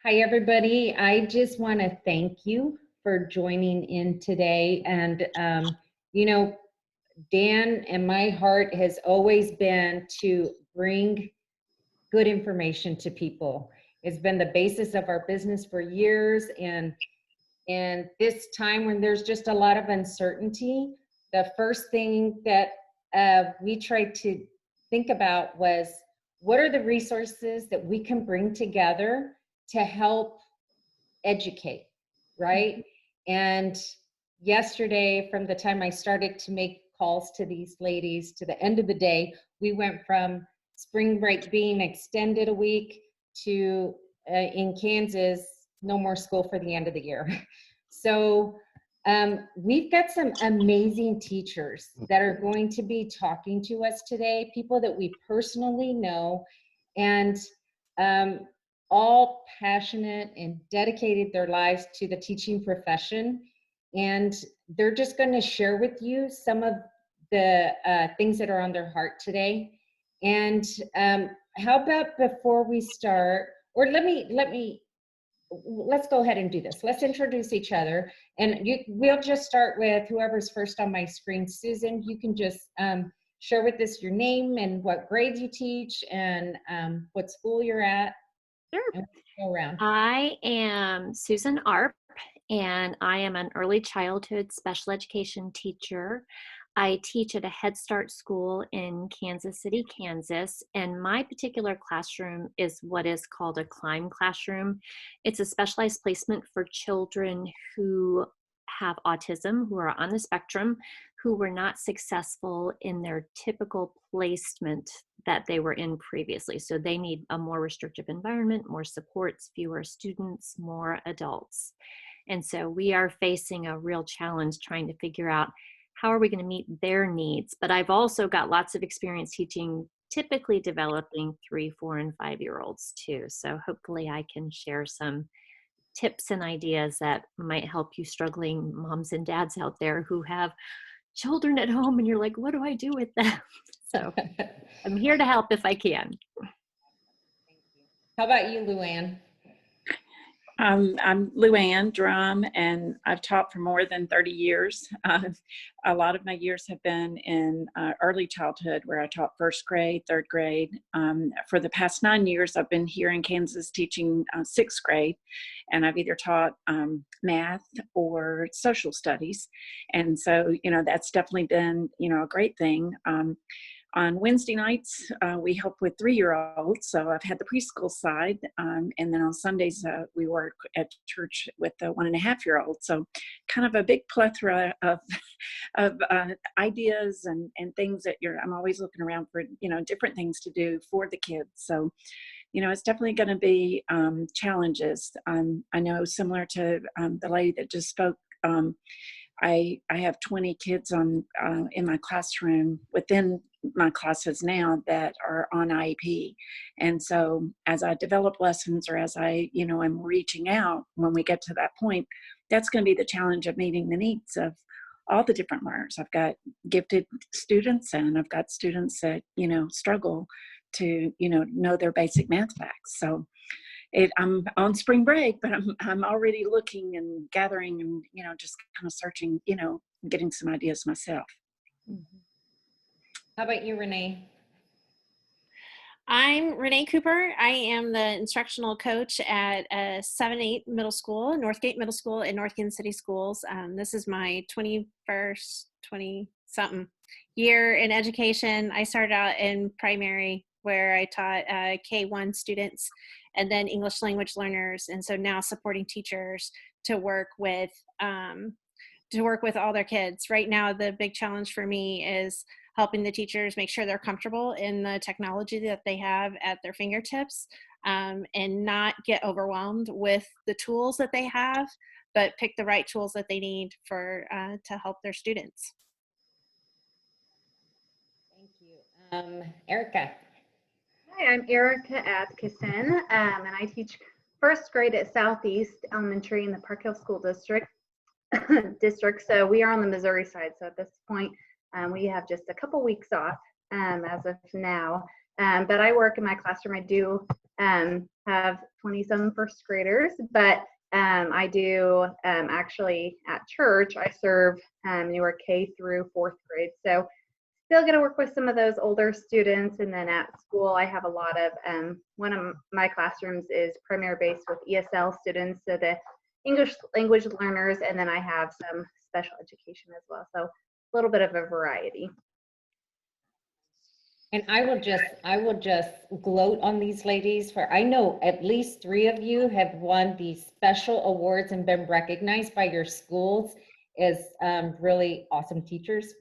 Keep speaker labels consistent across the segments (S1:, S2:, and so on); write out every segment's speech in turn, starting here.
S1: Hi, everybody. I just want to thank you for joining in today. And, you know, Dan and my heart has always been to bring good information to people. It's been the basis of our business for years. And this time when there's just a lot of uncertainty, the first thing that we tried to think about was what are the resources that we can bring together to help educate, right? And yesterday, from the time I started to make calls to these ladies to the end of the day, we went from spring break being extended a week to in Kansas, no more school for the end of the year. So we've got some amazing teachers that are going to be talking to us today, people that we personally know, and um, all passionate and dedicated their lives to the teaching profession. And they're just going to share with you some of the things that are on their heart today. And how about before we start, or let's go ahead and do this. Let's introduce each other, and we'll just start with whoever's first on my screen. Susan, you can just share with us your name and what grades you teach and what school you're at.
S2: Sure.
S1: And we'll go around.
S2: I am Susan Arp, and I am an early childhood special education teacher. I teach at a Head Start school in Kansas City, Kansas, and my particular classroom is what is called a CLIMB classroom. It's a specialized placement for children who have autism, who are on the spectrum, who were not successful in their typical placement that they were in previously. So they need a more restrictive environment, more supports, fewer students, more adults. And so we are facing a real challenge trying to figure out how are we going to meet their needs. But I've also got lots of experience teaching typically developing 3, 4, and 5-year-olds too. So hopefully I can share some tips and ideas that might help you struggling moms and dads out there who have children at home and you're like, what do I do with them? So I'm here to help if I can.
S1: Thank you. How about you, Luann?
S3: I'm Luann Drum, and I've taught for more than 30 years. A lot of my years have been in early childhood, where I taught first grade, third grade. For the past 9 years, I've been here in Kansas teaching sixth grade, and I've either taught math or social studies. And so, that's definitely been, a great thing. On Wednesday nights, we help with 3-year-olds, so I've had the preschool side, and then on Sundays we work at church with the 1.5-year-olds. So, kind of a big plethora of ideas and things that I'm always looking around for, different things to do for the kids. So, it's definitely going to be challenges. I know, similar to the lady that just spoke. I have 20 kids in my classroom within my classes now that are on IEP. And so as I develop lessons, or as I, am reaching out when we get to that point, that's going to be the challenge of meeting the needs of all the different learners. I've got gifted students, and I've got students that, struggle to, know their basic math facts. So I'm on spring break, but I'm already looking and gathering and, just kind of searching, getting some ideas myself.
S1: How about you, Renee?
S4: I'm Renee Cooper. I am the instructional coach at 7-8 middle school, Northgate Middle School and North Kansas City Schools. This is my 21st, 20-something year in education. I started out in primary, where I taught K1 students and then English language learners. And so now supporting teachers to work with all their kids. Right now, the big challenge for me is helping the teachers make sure they're comfortable in the technology that they have at their fingertips, and not get overwhelmed with the tools that they have, but pick the right tools that they need to help their students.
S1: Thank you. Erica.
S5: Hi, I'm Erica Atkinson, and I teach first grade at Southeast Elementary in the Park Hill School District. So we are on the Missouri side. So at this point, we have just a couple weeks off as of now. But I work in my classroom. I do have 27 first graders, but I do actually at church, I serve newer K through 4th grade. So still get to work with some of those older students. And then at school, I have a lot of, one of my classrooms is primarily based with ESL students, so the English language learners, and then I have some special education as well. So a little bit of a variety.
S1: And I will just gloat on these ladies, for I know at least 3 of you have won these special awards and been recognized by your schools as really awesome teachers.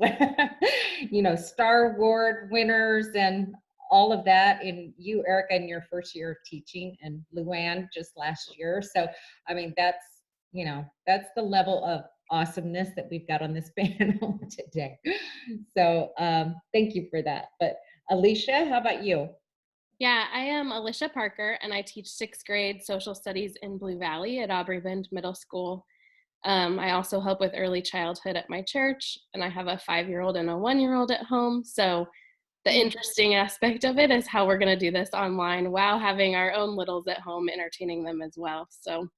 S1: You know, Star Award winners and all of that. And you, Erica, in your first year of teaching, and Luann just last year. So, I mean, that's, you know, that's the level of awesomeness that we've got on this panel today. So thank you for that. But Alicia, how about you?
S6: Yeah, I am Alicia Parker, and I teach 6th grade social studies in Blue Valley at Aubrey Bend Middle School. I also help with early childhood at my church, and I have a 5-year-old and a 1-year-old at home. So the interesting aspect of it is how we're going to do this online while having our own littles at home, entertaining them as well. So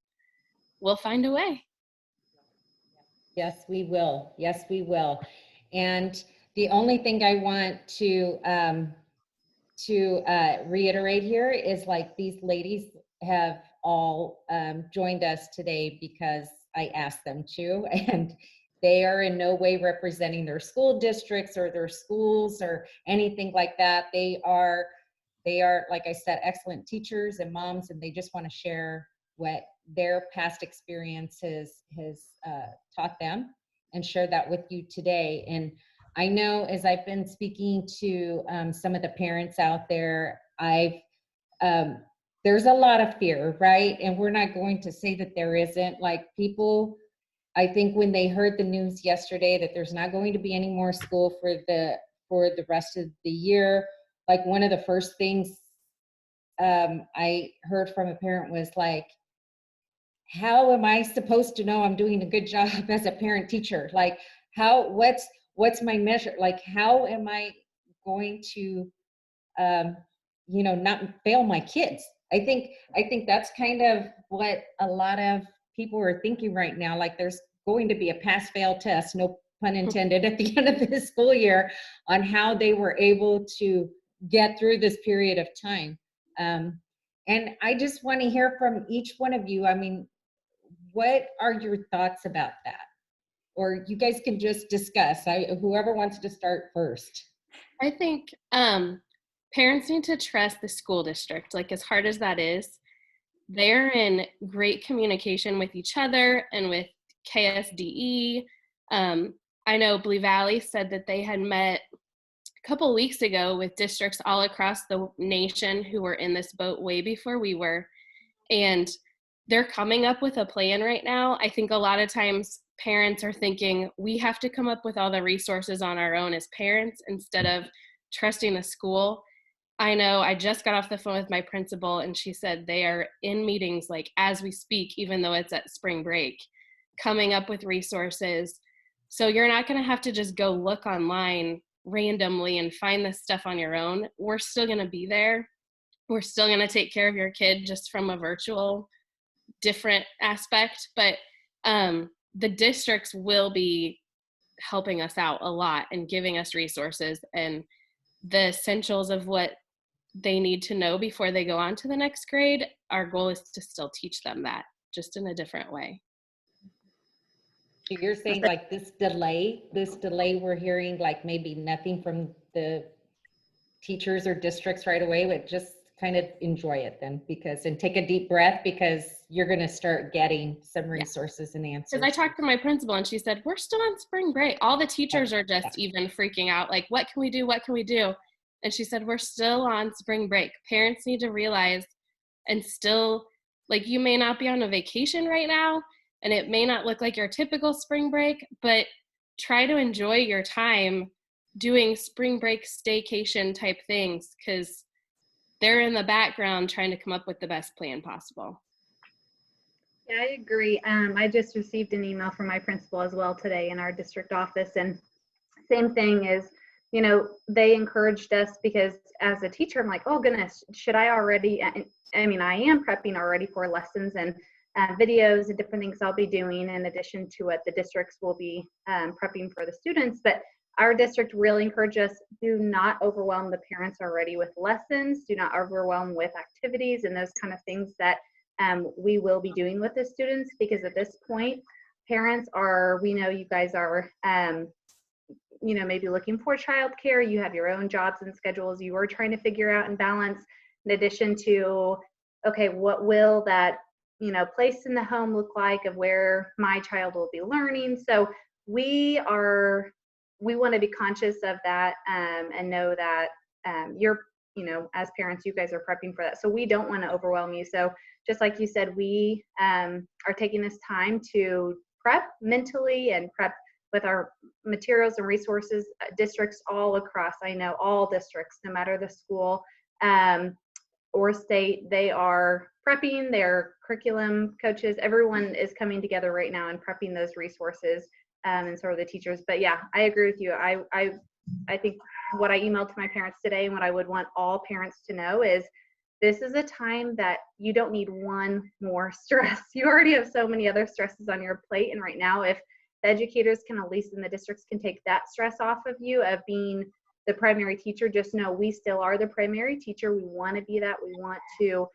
S6: we'll find a way.
S1: Yes, we will. Yes, we will. And the only thing I want to reiterate here is, like, these ladies have all joined us today because I asked them to, and they are in no way representing their school districts or their schools or anything like that. They are, like I said, excellent teachers and moms, and they just want to share what their past experiences has taught them and share that with you today. And I know, as I've been speaking to some of the parents out there, there's a lot of fear, right? And we're not going to say that there isn't. Like, people, I think when they heard the news yesterday that there's not going to be any more school for the rest of the year, like, one of the first things I heard from a parent was like, how am I supposed to know I'm doing a good job as a parent teacher? Like, what's my measure? Like, how am I going to, not fail my kids? I think that's kind of what a lot of people are thinking right now. Like, there's going to be a pass-fail test, no pun intended, at the end of this school year on how they were able to get through this period of time. And I just want to hear from each one of you. I mean, what are your thoughts about that? Or you guys can just discuss. Whoever wants to start first.
S6: I think parents need to trust the school district. Like, as hard as that is, they're in great communication with each other and with KSDE. I know Blue Valley said that they had met a couple weeks ago with districts all across the nation who were in this boat way before we were. And they're coming up with a plan right now. I think a lot of times parents are thinking we have to come up with all the resources on our own as parents instead of trusting the school. I know I just got off the phone with my principal, and she said they are in meetings, like, as we speak, even though it's at spring break, coming up with resources. So you're not going to have to just go look online randomly and find this stuff on your own. We're still going to be there. We're still going to take care of your kid just from a virtual different aspect, but the districts will be helping us out a lot and giving us resources and the essentials of what they need to know before they go on to the next grade. Our goal is to still teach them that, just in a different way.
S1: So you're saying, like, this delay we're hearing, like, maybe nothing from the teachers or districts right away, but just kind of enjoy it then, and take a deep breath, because you're going to start getting some resources and answers.
S6: Because I talked to my principal, and she said, we're still on spring break. All the teachers are just even freaking out, like, what can we do? What can we do? And she said, we're still on spring break. Parents need to realize, and still, like, you may not be on a vacation right now, and it may not look like your typical spring break, but try to enjoy your time doing spring break staycation type things, because they're in the background trying to come up with the best plan possible.
S5: Yeah, I agree. I just received an email from my principal as well today in our district office, and same thing is you know, they encouraged us because as a teacher, I'm like, oh goodness, should I already, I mean, I am prepping already for lessons and videos and different things I'll be doing in addition to what the districts will be prepping for the students. But our district really encouraged us, do not overwhelm the parents already with lessons, do not overwhelm with activities and those kind of things that we will be doing with the students, because at this point, parents are, we know you guys are, you know, maybe looking for childcare, you have your own jobs and schedules you are trying to figure out and balance, in addition to, okay, what will that, you know, place in the home look like of where my child will be learning. So we want to be conscious of that and know that you're, you know, as parents, you guys are prepping for that. So we don't want to overwhelm you. So just like you said, we are taking this time to prep mentally and prep with our materials and resources. Districts all across, I know all districts, no matter the school or state, they are prepping their curriculum coaches. Everyone is coming together right now and prepping those resources and sort of the teachers. But yeah, I agree with you. I think what I emailed to my parents today and what I would want all parents to know is this is a time that you don't need one more stress. You already have so many other stresses on your plate. And right now, if the educators can, at least in the districts, can take that stress off of you of being the primary teacher, just know we still are the primary teacher. We want to be that. We want to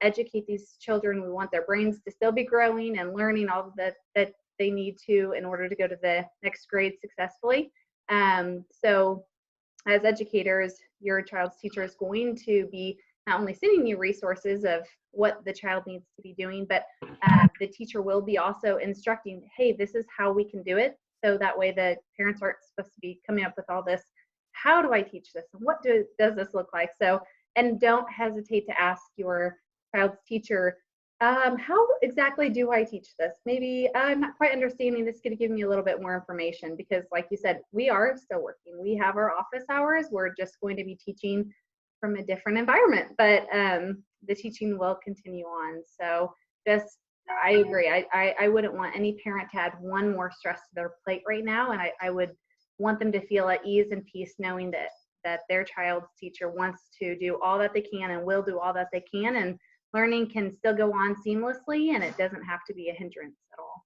S5: educate these children. We want their brains to still be growing and learning all that they need to in order to go to the next grade successfully. So as educators, your child's teacher is going to be not only sending you resources of what the child needs to be doing, but the teacher will be also instructing, hey, this is how we can do it. So that way the parents aren't supposed to be coming up with all this, how do I teach this? And what does this look like? So, and don't hesitate to ask your child's teacher, how exactly do I teach this? Maybe I'm not quite understanding this. Could you give me a little bit more information? Because like you said, we are still working. We have our office hours. We're just going to be teaching from a different environment, but the teaching will continue on. So just, I agree. I wouldn't want any parent to add one more stress to their plate right now. And I would want them to feel at ease and peace knowing that their child's teacher wants to do all that they can and will do all that they can. And learning can still go on seamlessly and it doesn't have to be a hindrance at all.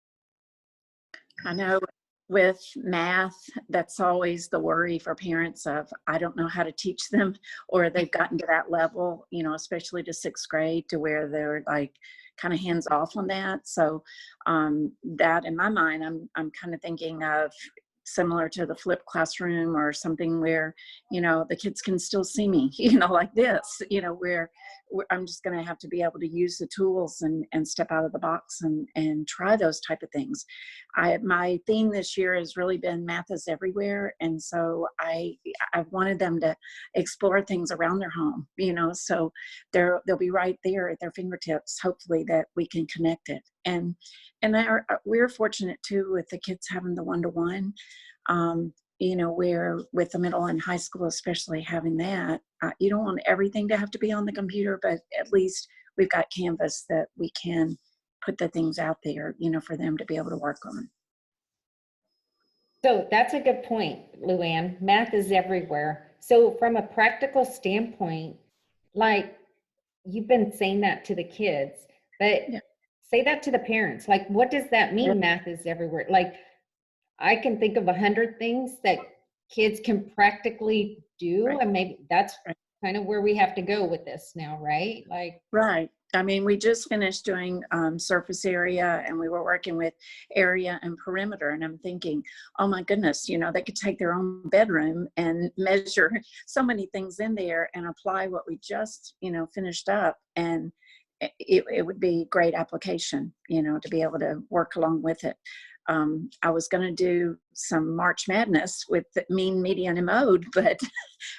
S3: I know with math, that's always the worry for parents of, I don't know how to teach them, or they've gotten to that level, you know, especially to 6th grade, to where they're like kind of hands off on that. So that in my mind, I'm kind of thinking of similar to the flipped classroom or something where, you know, the kids can still see me, you know, like this, you know, where I'm just going to have to be able to use the tools and step out of the box and try those type of things. My theme this year has really been math is everywhere. And so I've wanted them to explore things around their home, you know, so they'll be right there at their fingertips, hopefully, that we can connect it. And we're fortunate too with the kids having the one-to-one, you know, where with the middle and high school, especially having that, you don't want everything to have to be on the computer, but at least we've got Canvas that we can put the things out there, you know, for them to be able to work on.
S1: So that's a good point, Luann. Math is everywhere. So from a practical standpoint, like you've been saying that to the kids, but
S3: Yeah.
S1: say that to the parents. Like, what does that mean?
S3: Yeah.
S1: Math is everywhere. Like, I can think of 100 things that kids can practically do.
S3: Right.
S1: And maybe that's
S3: Right.
S1: kind of where we have to go with this now, right? Like,
S3: Right. I mean, we just finished doing surface area, and we were working with area and perimeter. And I'm thinking, oh my goodness, you know, they could take their own bedroom and measure so many things in there and apply what we just, you know, finished up. And it would be great application, you know, to be able to work along with it. I was going to do some March Madness with the Mean, Median, and Mode, but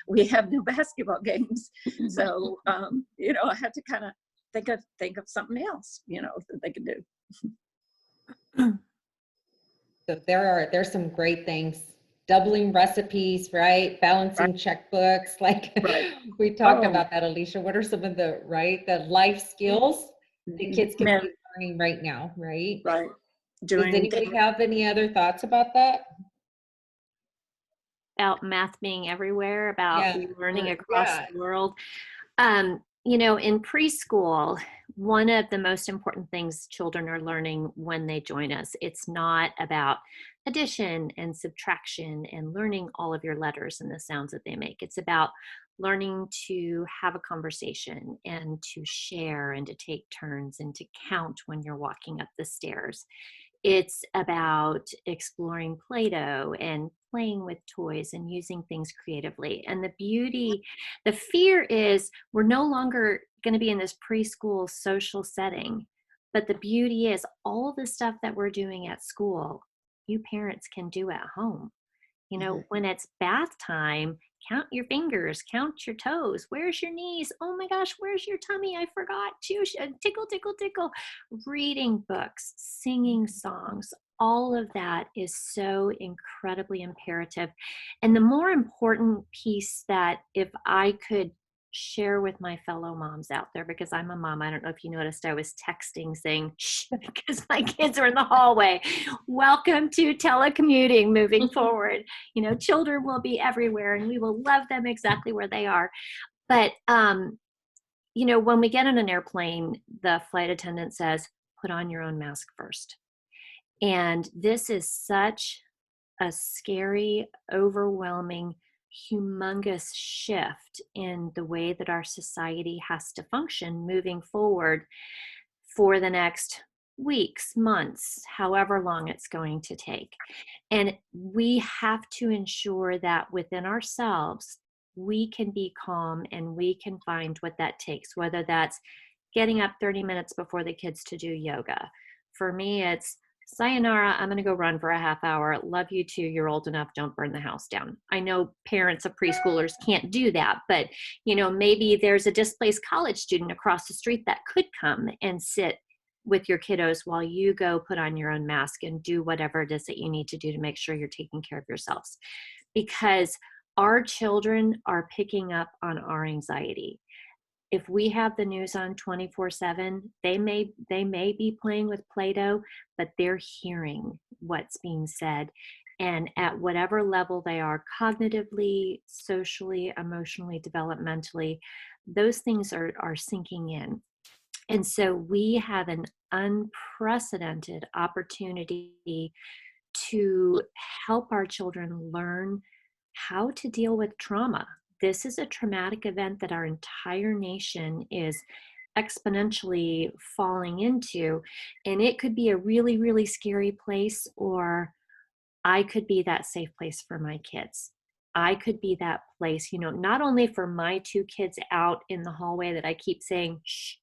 S3: we have no basketball games. So, you know, I had to kind of think of something else, you know, that they could do.
S1: so there's some great things. Doubling recipes, right? Balancing checkbooks. Like
S3: Right.
S1: we talked
S3: Oh.
S1: about that, Alicia. What are some of the life skills the kids can be learning right now, right?
S3: Right.
S1: Does anybody have any other thoughts about that?
S2: about math being everywhere, about
S1: Yeah,
S2: learning
S1: or
S2: across
S1: yeah.
S2: the world. You know, in preschool, one of the most important things children are learning when they join us, it's not about addition and subtraction and learning all of your letters and the sounds that they make. It's about learning to have a conversation and to share and to take turns and to count when you're walking up the stairs. It's about exploring Play-Doh and playing with toys and using things creatively. And the beauty, the fear is we're no longer going to be in this preschool social setting. But the beauty is all the stuff that we're doing at school, you parents can do at home. You know, when it's bath time, count your fingers, count your toes. Where's your knees? Oh my gosh, where's your tummy? I forgot. Tickle, tickle, tickle. Reading books, singing songs, all of that is so incredibly imperative. And the more important piece that if I could share with my fellow moms out there, because I'm a mom, I don't know if you noticed I was texting saying shh because my kids are in the hallway. Welcome to telecommuting moving forward. You know, children will be everywhere and we will love them exactly where they are. But you know, when we get on an airplane, the flight attendant says, put on your own mask first. And this is such a scary, overwhelming, humongous shift in the way that our society has to function moving forward for the next weeks, months, however long it's going to take. And we have to ensure that within ourselves, we can be calm and we can find what that takes, whether that's getting up 30 minutes before the kids to do yoga. For me, it's sayonara, I'm going to go run for a half hour. Love you too. You're old enough. Don't burn the house down. I know parents of preschoolers can't do that, but you know, maybe there's a displaced college student across the street that could come and sit with your kiddos while you go put on your own mask and do whatever it is that you need to do to make sure you're taking care of yourselves. Because our children are picking up on our anxiety. If we have the news on 24/7, they may be playing with Play-Doh, but they're hearing what's being said. And at whatever level they are, cognitively, socially, emotionally, developmentally, those things are sinking in. And so we have an unprecedented opportunity to help our children learn how to deal with trauma. This is a traumatic event that our entire nation is exponentially falling into. And it could be a really, really scary place, or I could be that safe place for my kids. I could be that place, you know, not only for my two kids out in the hallway that I keep saying, shh,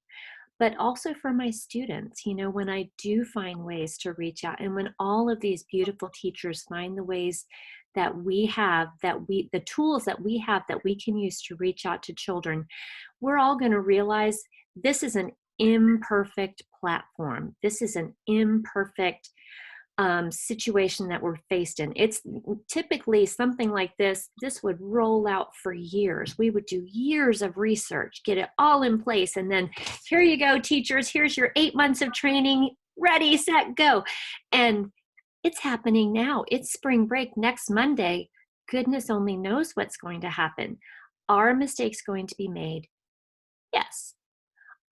S2: but also for my students, you know, when I do find ways to reach out and when all of these beautiful teachers find the ways that we have, the tools that we have that we can use to reach out to children, we're all going to realize this is an imperfect platform. This is an imperfect situation that we're faced in. It's typically something like this would roll out for years. We would do years of research, get it all in place, and then here you go, teachers, here's your 8 months of training, ready, set, go. And it's happening now. It's spring break next Monday. Goodness only knows what's going to happen. Are mistakes going to be made? Yes.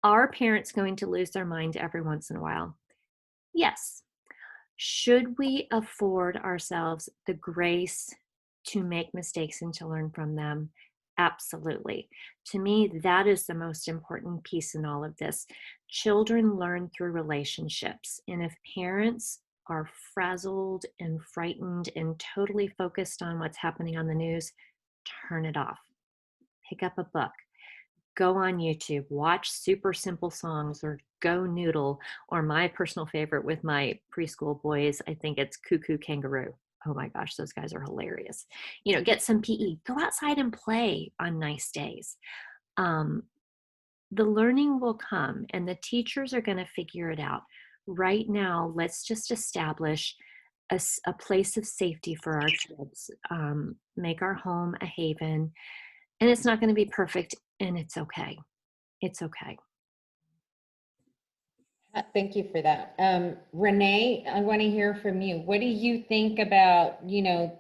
S2: Are parents going to lose their mind every once in a while? Yes. Should we afford ourselves the grace to make mistakes and to learn from them? Absolutely. To me, that is the most important piece in all of this. Children learn through relationships. And if parents are frazzled and frightened and totally focused on what's happening on the news, turn it off. Pick up a book. Go on YouTube, watch Super Simple Songs or Go Noodle, or my personal favorite with my preschool boys, I think it's Cuckoo Kangaroo. Oh my gosh, those guys are hilarious. You know, get some PE, go outside and play on nice days. The learning will come and the teachers are going to figure it out. Right now, let's just establish a place of safety for our kids, make our home a haven. And it's not going to be perfect, and it's okay. It's okay.
S1: Thank you for that. Renee, I want to hear from you. What do you think about, you know,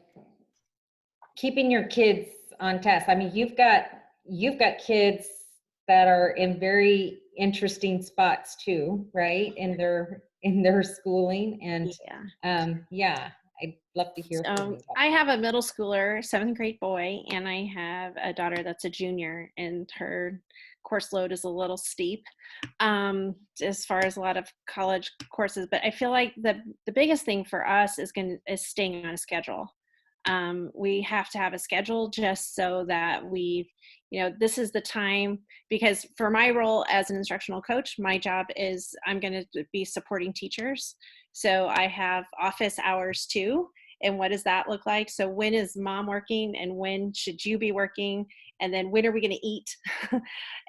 S1: keeping your kids on task. I mean, you've got kids that are in very interesting spots too, right? In their schooling, and
S4: Yeah.
S1: yeah, I'd love to hear from you about
S4: I have a middle schooler, 7th grade boy, and I have a daughter that's a junior, and her course load is a little steep as far as a lot of college courses. But I feel like the biggest thing for us is staying on a schedule. We have to have a schedule just so that this is the time, because for my role as an instructional coach, my job is I'm going to be supporting teachers. So I have office hours too. And what does that look like? So when is mom working and when should you be working? And then when are we going to eat?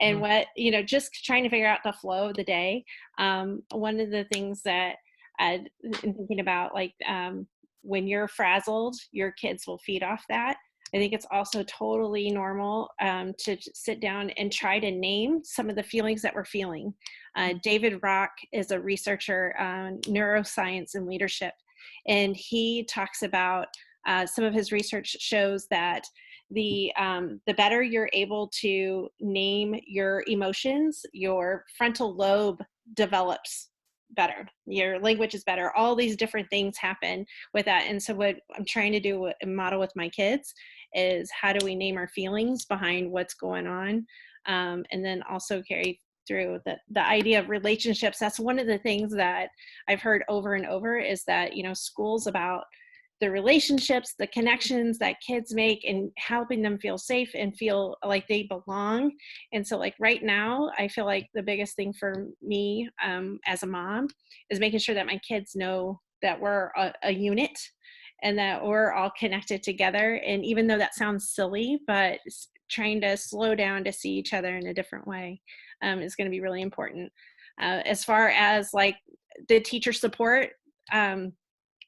S4: And what, just trying to figure out the flow of the day. One of the things that I'm thinking about, like, when you're frazzled, your kids will feed off that. I think it's also totally normal to sit down and try to name some of the feelings that we're feeling. David Rock is a researcher on neuroscience and leadership, and he talks about some of his research shows that the better you're able to name your emotions, your frontal lobe develops better, your language is better, all these different things happen with that. And so what I'm trying to do and model with my kids is, how do we name our feelings behind what's going on, and then also carry through the idea of relationships. That's one of the things that I've heard over and over, is that school's about the relationships, the connections that kids make, and helping them feel safe and feel like they belong. And so, like, right now, I feel like the biggest thing for me as a mom is making sure that my kids know that we're a unit and that we're all connected together. And even though that sounds silly, but trying to slow down to see each other in a different way is going to be really important. As far as like the teacher support,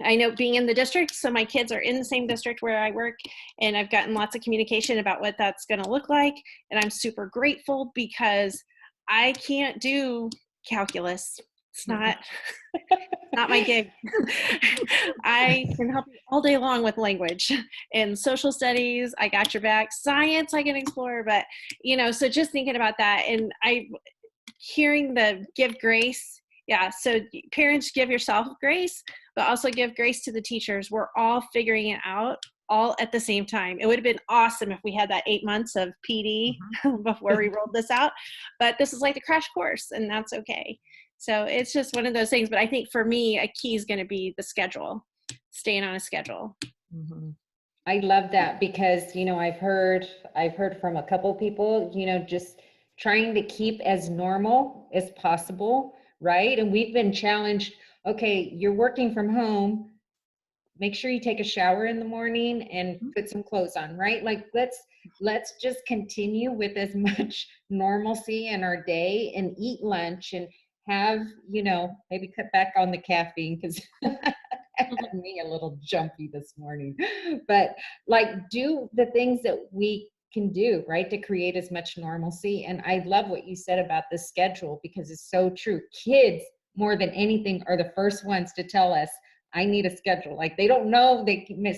S4: I know being in the district, so my kids are in the same district where I work, and I've gotten lots of communication about what that's going to look like. And I'm super grateful, because I can't do calculus. It's not my gig. I can help you all day long with language and social studies. I got your back. Science, I can explore, but so just thinking about that, and hearing the give grace. Yeah, so parents, give yourself grace, but also give grace to the teachers. We're all figuring it out all at the same time. It would have been awesome if we had that 8 months of PD before we rolled this out, but this is like the crash course, and that's okay. So it's just one of those things. But I think for me, a key is going to be the schedule, staying on a schedule.
S1: Mm-hmm. I love that, because I've heard from a couple people, just trying to keep as normal as possible, right? And we've been challenged. Okay, you're working from home. Make sure you take a shower in the morning and put some clothes on, right? Like, let's just continue with as much normalcy in our day and eat lunch and have, maybe cut back on the caffeine, because had me a little jumpy this morning. But like, do the things that we can do, right, to create as much normalcy. And I love what you said about the schedule, because it's so true. Kids, more than anything, are the first ones to tell us, I need a schedule. Like, they don't know,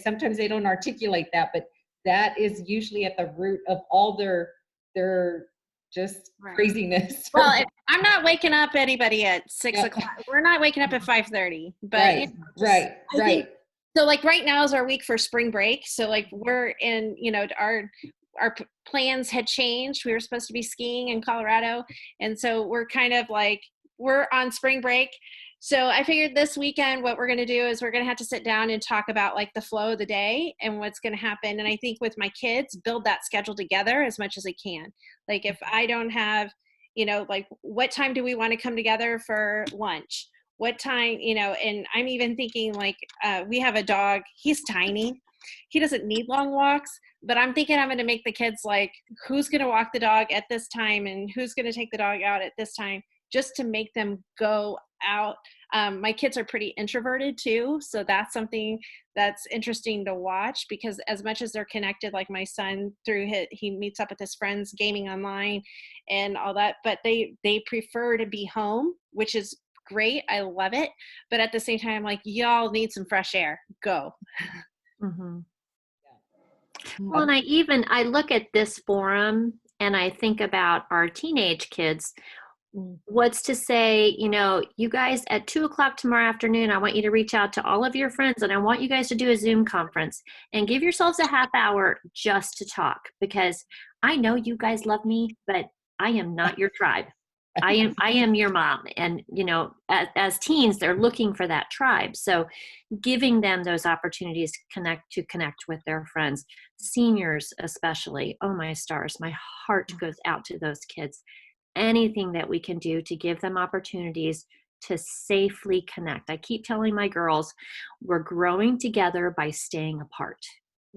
S1: sometimes they don't articulate that, but that is usually at the root of all their just craziness.
S4: Well, I'm not waking up anybody at 6 o'clock. We're not waking up at 5:30, but
S1: right.
S4: So like right now is our week for spring break. So like we're in, our plans had changed. We were supposed to be skiing in Colorado. And so we're kind of like, we're on spring break. So I figured this weekend, what we're going to do is we're going to have to sit down and talk about like the flow of the day and what's going to happen. And I think with my kids, build that schedule together as much as I can. Like, if I don't have, like, what time do we want to come together for lunch? What time, and I'm even thinking like, we have a dog, he's tiny. He doesn't need long walks, but I'm thinking I'm going to make the kids like, who's going to walk the dog at this time and who's going to take the dog out at this time, just to make them go out. My kids are pretty introverted too, so that's something that's interesting to watch, because as much as they're connected, like my son, he meets up with his friends gaming online and all that, but they prefer to be home, which is great. I love it. But at the same time, like, y'all need some fresh air. Go.
S1: Mm-hmm.
S2: Well, and I look at this forum and I think about our teenage kids. What's to say, you guys at 2 o'clock tomorrow afternoon, I want you to reach out to all of your friends and I want you guys to do a Zoom conference and give yourselves a half hour just to talk, because I know you guys love me, but I am not your tribe. I am your mom. And, as teens, they're looking for that tribe. So giving them those opportunities to connect with their friends, seniors especially. Oh, my stars, my heart goes out to those kids. Anything that we can do to give them opportunities to safely connect. I keep telling my girls, we're growing together by staying apart.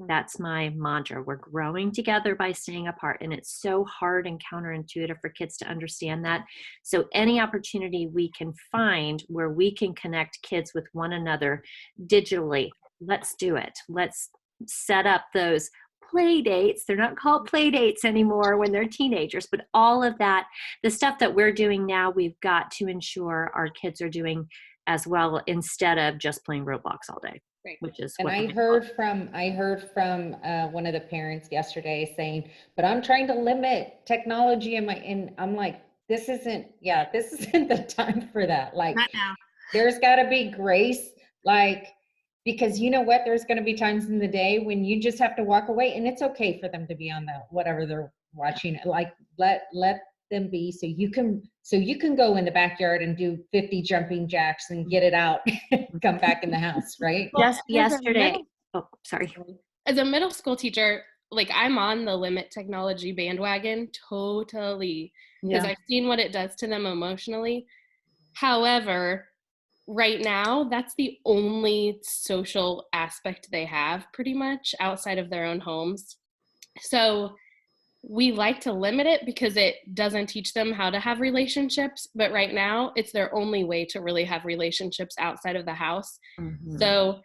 S2: That's my mantra. We're growing together by staying apart. And it's so hard and counterintuitive for kids to understand that. So any opportunity we can find where we can connect kids with one another digitally, let's do it. Let's set up those play dates. They're not called play dates anymore when they're teenagers, but all of that, the stuff that we're doing now, we've got to ensure our kids are doing as well, instead of just playing Roblox all day.
S6: Right.
S2: Which is
S1: And
S2: what
S1: I heard from one of the parents yesterday saying, but I'm trying to limit technology and I'm like, this isn't the time for that. Like,
S4: Not now.
S1: there's got to be grace, like, because you know what, there's going to be times in the day when you just have to walk away, and it's okay for them to be on the whatever they're watching. Like, let them be, so you can go in the backyard and do 50 jumping jacks and get it out and come back in the house, right?
S2: just
S6: As a
S2: yesterday.
S6: middle-
S2: Oh, sorry.
S6: As a middle school teacher, like, I'm on the limit technology bandwagon totally, because I've seen what it does to them emotionally. However, right now, that's the only social aspect they have pretty much outside of their own homes. So we like to limit it because it doesn't teach them how to have relationships. But right now, it's their only way to really have relationships outside of the house. So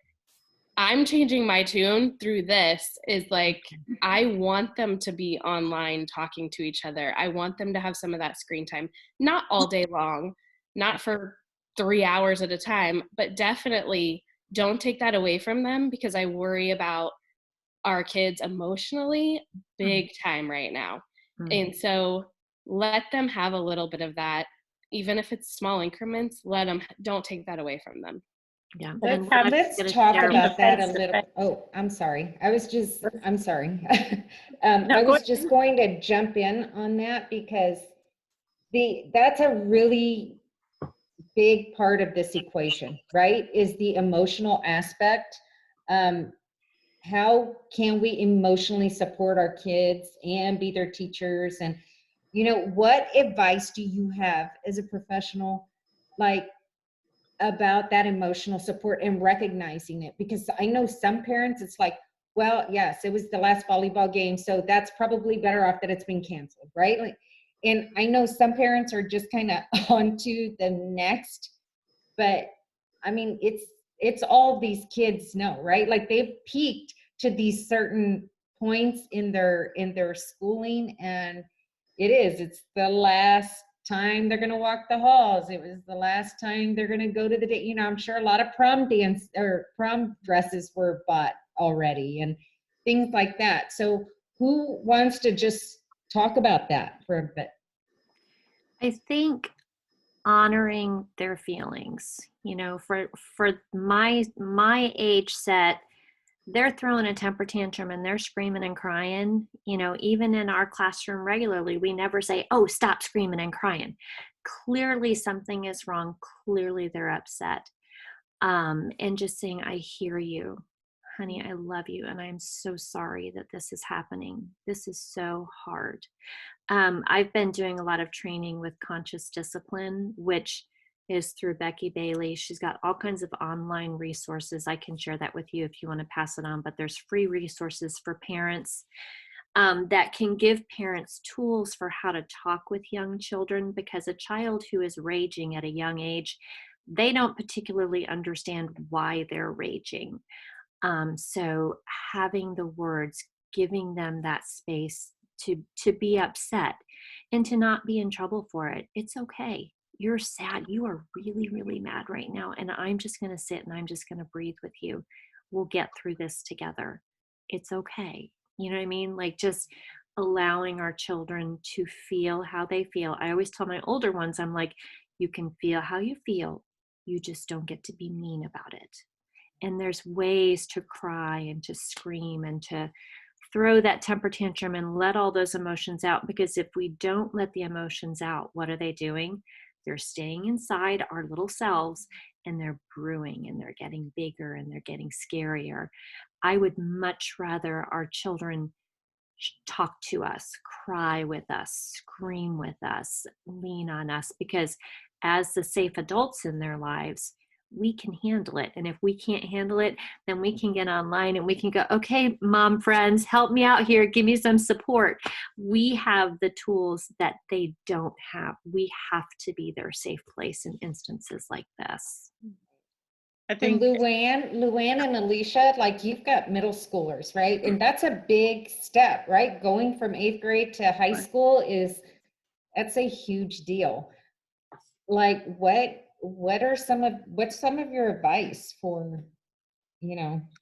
S6: I'm changing my tune through this, is like, I want them to be online talking to each other. I want them to have some of that screen time, not all day long, not for 3 hours at a time, but definitely don't take that away from them, because I worry about our kids emotionally big time right now. And so let them have a little bit of that, even if it's small increments. Don't take that away from them.
S2: Yeah.
S1: Let's talk about that a little. Oh, I'm sorry. I'm sorry. I was just going to jump in on that, because that's a really big part of this equation, right? Is the emotional aspect. How can we emotionally support our kids and be their teachers? And, what advice do you have as a professional, like, about that emotional support and recognizing it? Because I know some parents, it's like, well, yes, it was the last volleyball game, so that's probably better off that it's been canceled, right? Like, and I know some parents are just kind of on to the next, but I mean, it's all these kids know, right? Like, they've peaked to these certain points in their schooling, and it's the last time they're going to walk the halls. It was the last time they're going to go to the date. I'm sure a lot of prom dresses were bought already and things like that. So who wants to just talk about that for a bit?
S2: I think honoring their feelings, for my age set, they're throwing a temper tantrum and they're screaming and crying. Even in our classroom regularly, we never say, oh, stop screaming and crying. Clearly something is wrong. Clearly they're upset. And just saying, I hear you, honey, I love you, and I'm so sorry that this is happening. This is so hard. I've been doing a lot of training with Conscious Discipline, which is through Becky Bailey. She's got all kinds of online resources. I can share that with you if you want to pass it on, but there's free resources for parents that can give parents tools for how to talk with young children, because a child who is raging at a young age, they don't particularly understand why they're raging. So having the words, giving them that space to be upset and to not be in trouble for it. It's okay. You're sad. You are really, really mad right now. And I'm just going to sit and I'm just going to breathe with you. We'll get through this together. It's okay. You know what I mean? Like just allowing our children to feel how they feel. I always tell my older ones, I'm like, you can feel how you feel. You just don't get to be mean about it. And there's ways to cry and to scream and to throw that temper tantrum and let all those emotions out. Because if we don't let the emotions out, what are they doing? They're staying inside our little selves and they're brewing and they're getting bigger and they're getting scarier. I would much rather our children talk to us, cry with us, scream with us, lean on us, because as the safe adults in their lives, we can handle it. And if we can't handle it, then we can get online and we can go, okay, mom friends, help me out here. Give me some support. We have the tools that they don't have. We have to be their safe place in instances like this.
S3: I
S1: And
S3: think
S1: Luann and Alicia, like you've got middle schoolers, right? And that's a big step, right? Going from 8th grade to high school that's a huge deal. Like what's some of your advice for,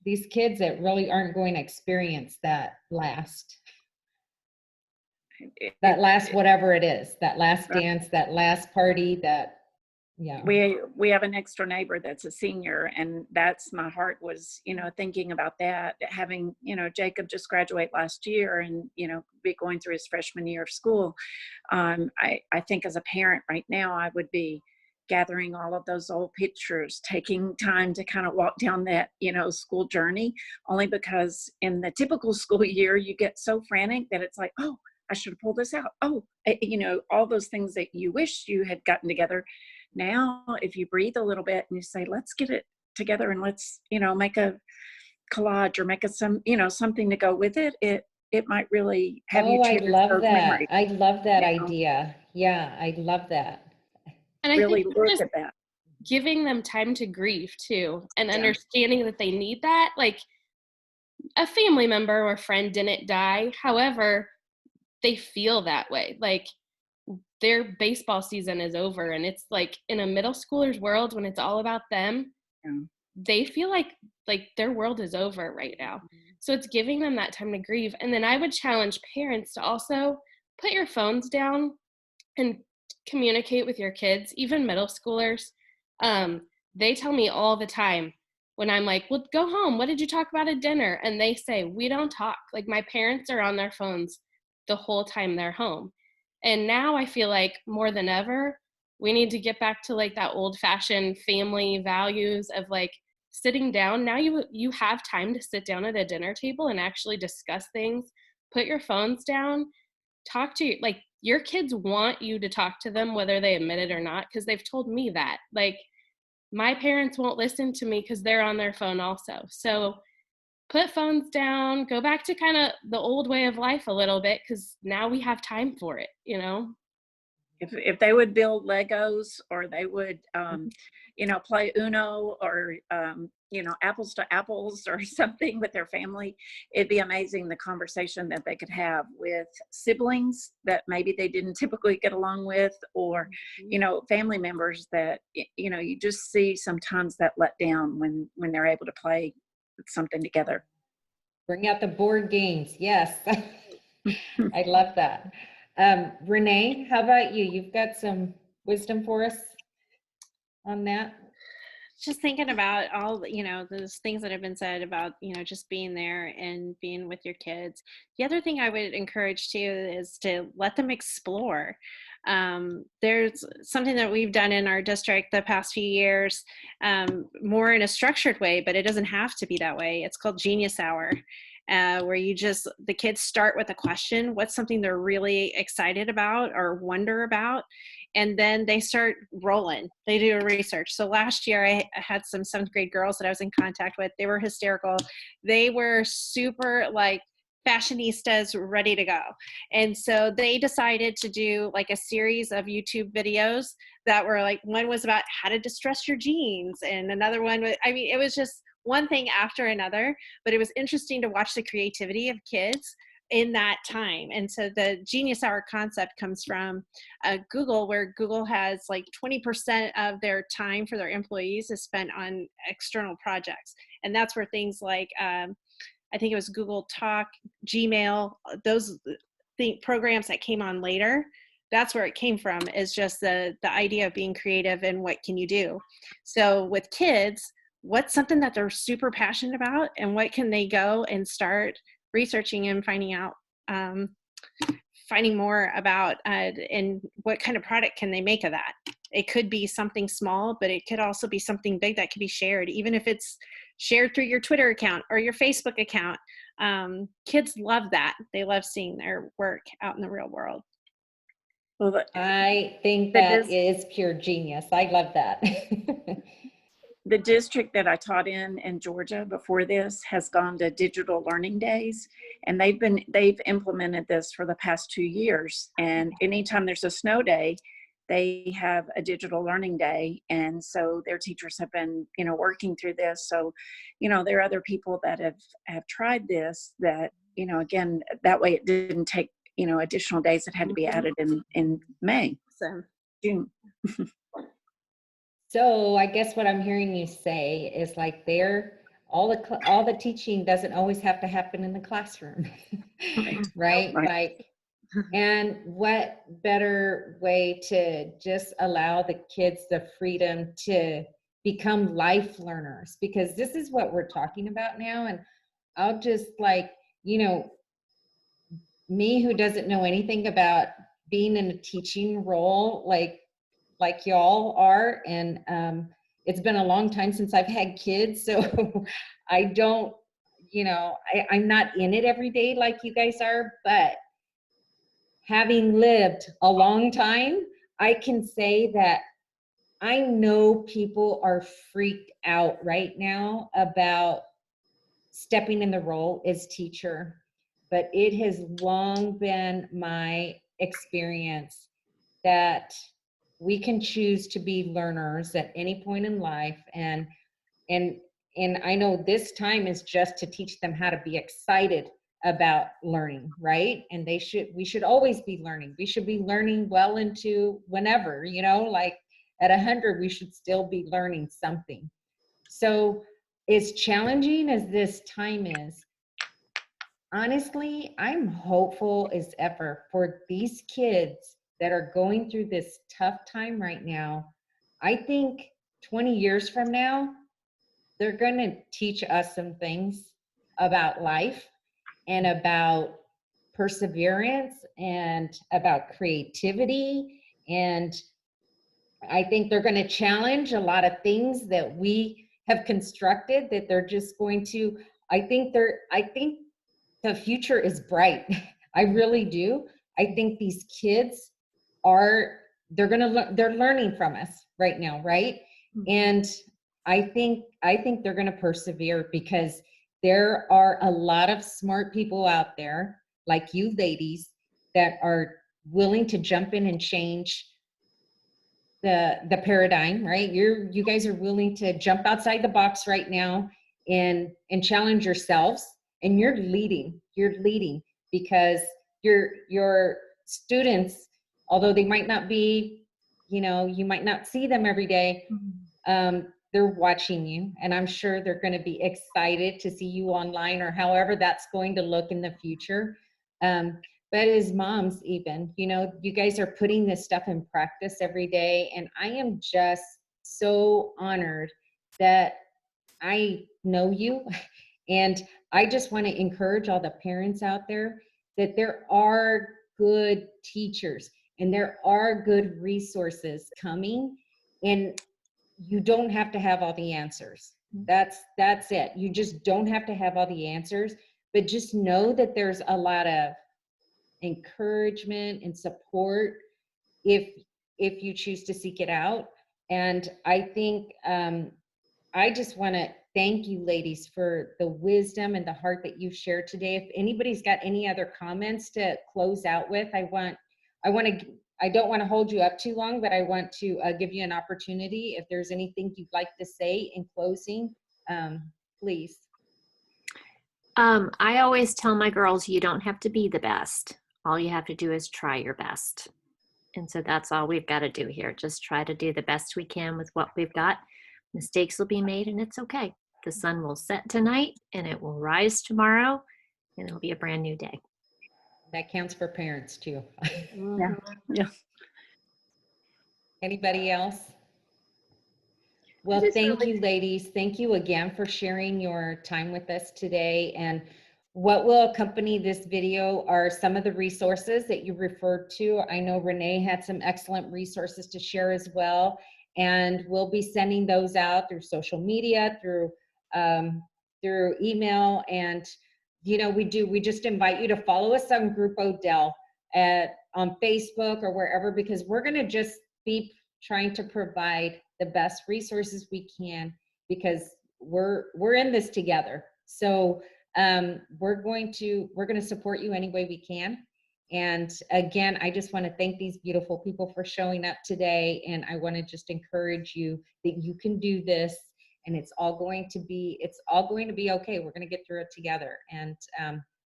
S1: these kids that really aren't going to experience that last whatever it is, that last dance, that last party, yeah.
S3: We have a next door neighbor that's a senior, and that's my heart was, thinking about that, having, Jacob just graduate last year and, be going through his freshman year of school. I think as a parent right now, I would be gathering all of those old pictures, taking time to kind of walk down that, school journey, only because in the typical school year, you get so frantic that it's like, oh, I should have pulled this out. Oh, all those things that you wish you had gotten together. Now, if you breathe a little bit and you say, let's get it together and let's, make a collage or make something to go with it, it might really have you cherish those memories.
S1: I love that idea. Yeah, I love that.
S6: And I
S3: Really
S6: think
S3: look
S6: just
S3: at that.
S6: giving them time to grieve too, and understanding that they need that. Like a family member or friend didn't die. However, they feel that way. Like their baseball season is over, and it's like in a middle schooler's world when it's all about them, they feel like their world is over right now. So it's giving them that time to grieve. And then I would challenge parents to also put your phones down and communicate with your kids, even middle schoolers. They tell me all the time when I'm like, well, go home. What did you talk about at dinner? And they say, we don't talk. Like my parents are on their phones the whole time they're home. And now I feel like more than ever, we need to get back to like that old fashioned family values of like sitting down. Now you have time to sit down at a dinner table and actually discuss things, put your phones down, talk to like your kids want you to talk to them, whether they admit it or not, because they've told me that. Like my parents won't listen to me because they're on their phone also. So put phones down, go back to kind of the old way of life a little bit, because now we have time for it,
S3: If they would build Legos, or they would, play Uno, or, apples to apples or something with their family, it'd be amazing the conversation that they could have with siblings that maybe they didn't typically get along with, or, family members that, you just see sometimes that let down when they're able to play something together.
S1: Bring out the board games. Yes. I love that. Renee, how about you? You've got some wisdom for us on that?
S4: Just thinking about all those things that have been said about just being there and being with your kids. The other thing I would encourage too is to let them explore. There's something that we've done in our district the past few years, more in a structured way, but it doesn't have to be that way. It's called Genius Hour, where the kids start with a question, what's something they're really excited about or wonder about, and then they start rolling. They do a research. So last year I had some 7th grade girls that I was in contact with. They were hysterical. They were super like fashionistas ready to go. And so they decided to do like a series of YouTube videos that were like, one was about how to distress your jeans, and another one was, it was just one thing after another, but it was interesting to watch the creativity of kids in that time. And so the Genius Hour concept comes from Google, where Google has like 20% of their time for their employees is spent on external projects. And that's where things like I think it was Google Talk, Gmail, those programs that came on later. That's where it came from, is just the idea of being creative and what can you do. So with kids, what's something that they're super passionate about, and what can they go and start researching and finding out, finding more about, and what kind of product can they make of that. It could be something small, but it could also be something big that can be shared, even if it's shared through your Twitter account or your Facebook account. Kids love that. They love seeing their work out in the real world.
S3: Well,
S1: I think
S5: But
S1: that
S5: does-
S1: is pure genius. I love that.
S3: the district that I taught in Georgia before this has gone to digital learning days, and they've implemented this for the past 2 years. And anytime there's a snow day, they have a digital learning day. And so their teachers have been, working through this. So, there are other people that have tried this that, again, that way it didn't take, additional days that had to be added in May,
S4: So
S3: June.
S1: So I guess what I'm hearing you say is like all the teaching doesn't always have to happen in the classroom, right?
S3: Right.
S1: Like, and what better way to just allow the kids the freedom to become life learners, because this is what we're talking about now. And I'll just me who doesn't know anything about being in a teaching role, like y'all are, and it's been a long time since I've had kids, so I don't, I'm not in it every day like you guys are, but having lived a long time, I can say that I know people are freaked out right now about stepping in the role as teacher, but it has long been my experience that we can choose to be learners at any point in life, and I know this time is just to teach them how to be excited about learning, right? And we should always be learning. We should be learning well into whenever, like at 100 we should still be learning something. So as challenging as this time is, honestly, I'm hopeful as ever for these kids that are going through this tough time right now. I think 20 years from now, they're going to teach us some things about life and about perseverance and about creativity. And I think they're going to challenge a lot of things that we have constructed, that they're just going to, I think the future is bright. I really do. I think these kids they're learning from us right now, right? And I think they're going to persevere, because there are a lot of smart people out there like you ladies that are willing to jump in and change the paradigm, right? You guys are willing to jump outside the box right now and challenge yourselves, and you're leading because your students, although they might not be, you might not see them every day, they're watching you, and I'm sure they're going to be excited to see you online, or however that's going to look in the future. But as moms, even, you guys are putting this stuff in practice every day, and I am just so honored that I know you. And I just want to encourage all the parents out there that there are good teachers and there are good resources coming, and you don't have to have all the answers. That's it. You just don't have to have all the answers, but just know that there's a lot of encouragement and support if you choose to seek it out. And I think I just want to thank you ladies for the wisdom and the heart that you've shared today. If anybody's got any other comments to close out with, I don't want to hold you up too long, but I want to give you an opportunity. If there's anything you'd like to say in closing, please.
S2: I always tell my girls, you don't have to be the best. All you have to do is try your best. And so that's all we've got to do here. Just try to do the best we can with what we've got. Mistakes will be made, and it's okay. The sun will set tonight and it will rise tomorrow, and it'll be a brand new day.
S1: That counts for parents too.
S3: Yeah. Yeah.
S1: Anybody else? Well,
S5: just
S1: thank
S5: really-
S1: you, ladies. Thank you again for sharing your time with us today. And what will accompany this video are some of the resources that you referred to. I know Renee had some excellent resources to share as well. And we'll be sending those out through social media, through email. And, you know, we just invite you to follow us on Group Odell on Facebook or wherever, because we're going to just be trying to provide the best resources we can, because we're in this together. So we're going to support you any way we can. And again, I just want to thank these beautiful people for showing up today. And I want to just encourage you that you can do this, and it's all going to be okay. We're going to get through it together. And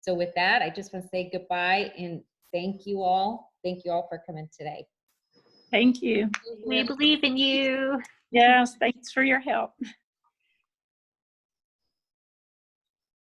S1: so with that, I just want to say goodbye and thank you all. Thank you all for coming today.
S3: Thank you.
S2: We believe in you.
S3: Yes, thanks for your help.